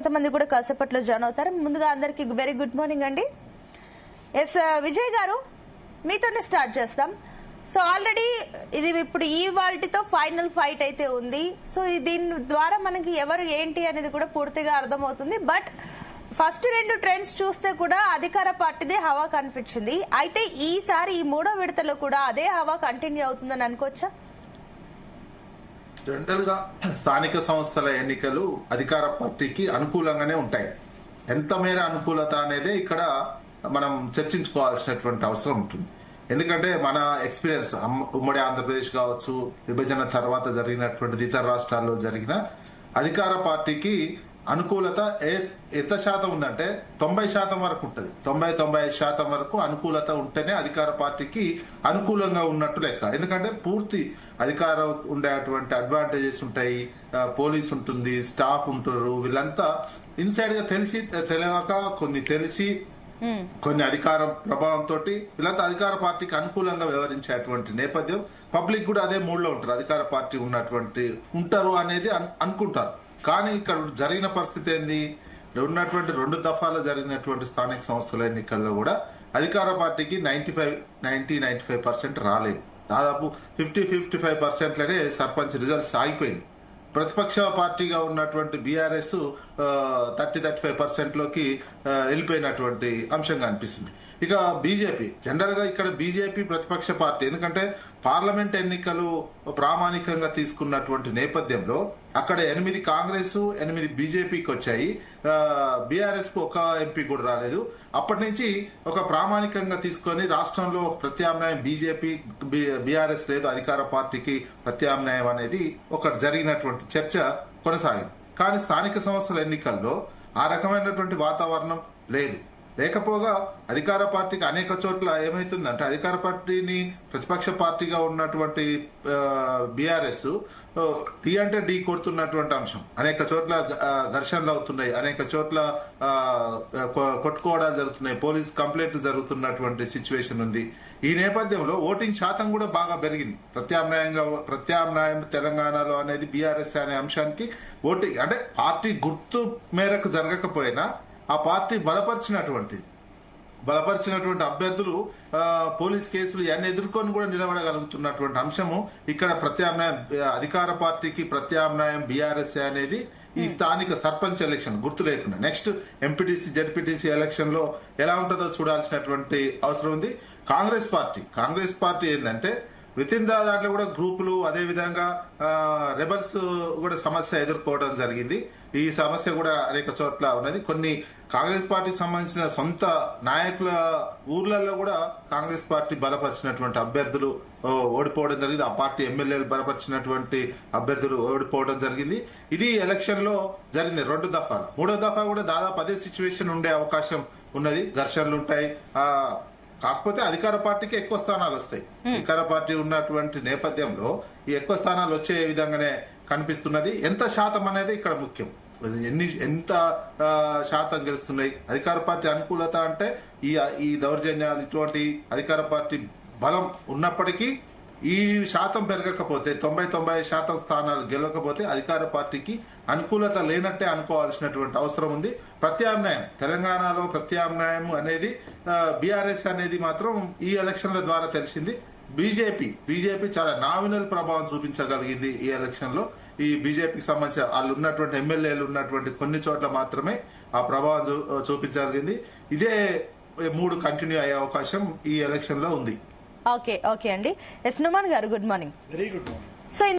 కొంతమంది కూడా కాసేపట్లో జాయిన్ అవుతారు. ముందుగా అందరికి వెరీ గుడ్ మార్నింగ్ అండి. ఎస్ విజయ్ గారు, మీతోనే స్టార్ట్ చేస్తాం. సో ఆల్రెడీ ఇది ఇప్పుడు ఈ వాల్టీతో ఫైనల్ ఫైట్ అయితే ఉంది. సో దీని ద్వారా మనకి ఎవరు ఏంటి అనేది కూడా పూర్తిగా అర్థమవుతుంది. బట్ ఫస్ట్ రెండు ట్రెండ్స్ చూస్తే కూడా అధికార పార్టీదే హవా కనిపించింది. అయితే ఈసారి ఈ మూడో విడతలో కూడా అదే హవా కంటిన్యూ అవుతుందని అనుకోవచ్చా? జనరల్ గా స్థానిక సంస్థల ఎన్నికలు అధికార పార్టీకి అనుకూలంగానే ఉంటాయి. ఎంత మేర అనుకూలత అనేది ఇక్కడ మనం చర్చించుకోవాల్సినటువంటి అవసరం ఉంటుంది. ఎందుకంటే మన ఎక్స్పీరియన్స్ ఉమ్మడి ఆంధ్రప్రదేశ్ కావచ్చు, విభజన తర్వాత జరిగినటువంటి ఇతర రాష్ట్రాల్లో జరిగిన అధికార పార్టీకి అనుకూలత ఎంత శాతం ఉందంటే 90% వరకు ఉంటుంది. 90-95% వరకు అనుకూలత ఉంటేనే అధికార పార్టీకి అనుకూలంగా ఉన్నట్టు లెక్క. ఎందుకంటే పూర్తి అధికారం ఉండేటువంటి అడ్వాంటేజెస్ ఉంటాయి, పోలీస్ ఉంటుంది, స్టాఫ్ ఉంటారు. వీళ్ళంతా ఇన్సైడ్ గా తెలియక కొన్ని అధికారం ప్రభావంతో వీళ్ళంతా అధికార పార్టీకి అనుకూలంగా వ్యవహరించేటువంటి నేపథ్యం. పబ్లిక్ కూడా అదే మూడ్ లో ఉంటారు, అధికార పార్టీ ఉంటారు అనేది అనుకుంటారు. కానీ ఇక్కడ జరిగిన పరిస్థితి ఏంది, ఉన్నటువంటి 2 దఫాలు జరిగినటువంటి స్థానిక సంస్థల ఎన్నికల్లో కూడా అధికార పార్టీకి 90-95% రాలేదు. దాదాపు 50-55%లోనే సర్పంచ్ రిజల్ట్స్ ఆగిపోయింది. ప్రతిపక్ష పార్టీగా ఉన్నటువంటి బీఆర్ఎస్ 30-35% లోకి వెళ్ళిపోయినటువంటి అంశంగా అనిపిస్తుంది. ఇక బీజేపీ, జనరల్ గా ఇక్కడ బీజేపీ ప్రతిపక్ష పార్టీ, ఎందుకంటే పార్లమెంట్ ఎన్నికలు ప్రామాణికంగా తీసుకున్నటువంటి నేపథ్యంలో అక్కడ 8 కాంగ్రెస్ 8 బీజేపీకి వచ్చాయి. బీఆర్ఎస్ కు ఒక ఎంపీ కూడా రాలేదు. అప్పటి నుంచి ఒక ప్రామాణికంగా తీసుకొని రాష్ట్రంలో ఒక ప్రత్యామ్నాయం బీజేపీ బీఆర్ఎస్ లేదు, అధికార పార్టీకి ప్రత్యామ్నాయం అనేది ఒక జరిగినటువంటి చర్చ కొనసాగింది. కానీ స్థానిక సంస్థల ఎన్నికల్లో ఆ రకమైనటువంటి వాతావరణం లేదు. లేకపోగా అధికార పార్టీకి అనేక చోట్ల ఏమైతుందంటే అధికార పార్టీని ప్రతిపక్ష పార్టీగా ఉన్నటువంటి బీఆర్ఎస్ టీ అంటే ఢీ కొడుతున్నటువంటి అంశం. అనేక చోట్ల ఘర్షణలు అవుతున్నాయి, అనేక చోట్ల కొట్టుకోవడాలు జరుగుతున్నాయి, పోలీస్ కంప్లైంట్లు జరుగుతున్నటువంటి సిచ్యువేషన్ ఉంది. ఈ నేపథ్యంలో ఓటింగ్ శాతం కూడా బాగా పెరిగింది. ప్రత్యామ్నాయం తెలంగాణలో అనేది బీఆర్ఎస్ అనే అంశానికి ఓటింగ్ అంటే పార్టీ గుర్తు మేరకు జరగకపోయినా ఆ పార్టీ బలపరిచినటువంటి అభ్యర్థులు పోలీస్ కేసులు ఇవన్నీ ఎదుర్కొని కూడా నిలబడగలుగుతున్నటువంటి అంశము ఇక్కడ ప్రత్యామ్నాయం అధికార పార్టీకి ప్రత్యామ్నాయం బీఆర్ఎస్ అనేది ఈ స్థానిక సర్పంచ్ ఎలక్షన్ గుర్తు లేకుండా నెక్స్ట్ ఎంపీటీసీ జెడ్పీటీసీ ఎలక్షన్ లో ఎలా ఉంటుందో చూడాల్సినటువంటి అవసరం ఉంది. కాంగ్రెస్ పార్టీ ఏంటంటే విత్ ఇన్ దాంట్లో కూడా గ్రూపులు, అదే విధంగా రెబల్స్ కూడా సమస్య ఎదుర్కోవడం జరిగింది. ఈ సమస్య కూడా అనేక చోట్ల ఉన్నది. కొన్ని కాంగ్రెస్ పార్టీకి సంబంధించిన సొంత నాయకుల ఊర్లలో కూడా కాంగ్రెస్ పార్టీ బలపరిచినటువంటి అభ్యర్థులు ఓడిపోవడం జరిగింది. ఆ పార్టీ ఎమ్మెల్యేలు బలపరిచినటువంటి అభ్యర్థులు ఓడిపోవడం జరిగింది. ఇది ఎలక్షన్ లో జరిగింది 2 దఫాలు. 3వ దఫా కూడా దాదాపు అదే సిచ్యువేషన్ ఉండే అవకాశం ఉన్నది. ఘర్షణలు ఉంటాయి. కాకపోతే అధికార పార్టీకి ఎక్కువ స్థానాలు వస్తాయి. అధికార పార్టీ ఉన్నటువంటి నేపథ్యంలో ఈ ఎక్కువ స్థానాలు వచ్చే విధంగానే కనిపిస్తున్నది. ఎంత శాతం అనేది ఇక్కడ ముఖ్యం. ఎంత శాతం గెలుస్తున్నాయి అధికార పార్టీ అనుకూలత అంటే ఈ దౌర్జన్యాలు ఇటువంటి అధికార పార్టీ బలం ఉన్నప్పటికీ ఈ శాతం పెరగకపోతే 90-95% స్థానాలు గెలవకపోతే అధికార పార్టీకి అనుకూలత లేనట్టే అనుకోవాల్సినటువంటి అవసరం ఉంది. ప్రత్యామ్నాయం తెలంగాణలో ప్రత్యామ్నాయం అనేది బీఆర్ఎస్ అనేది మాత్రం ఈ ఎలక్షన్ల ద్వారా తెలిసింది. బీజేపీ చాలా నామినల్ ప్రభావం చూపించగలిగింది ఈ ఎలక్షన్ లో. ఈ బీజేపీకి సంబంధించిన వాళ్ళు ఉన్నటువంటి ఎమ్మెల్యేలు ఉన్నటువంటి కొన్ని చోట్ల మాత్రమే ఆ ప్రభావం చూపించగలిగింది. ఇదే 3 కంటిన్యూ అయ్యే అవకాశం ఈ ఎలక్షన్ లో ఉంది. ఓకే అండి. ఎస్ నుమాన్ గారు, good morning. Very good morning.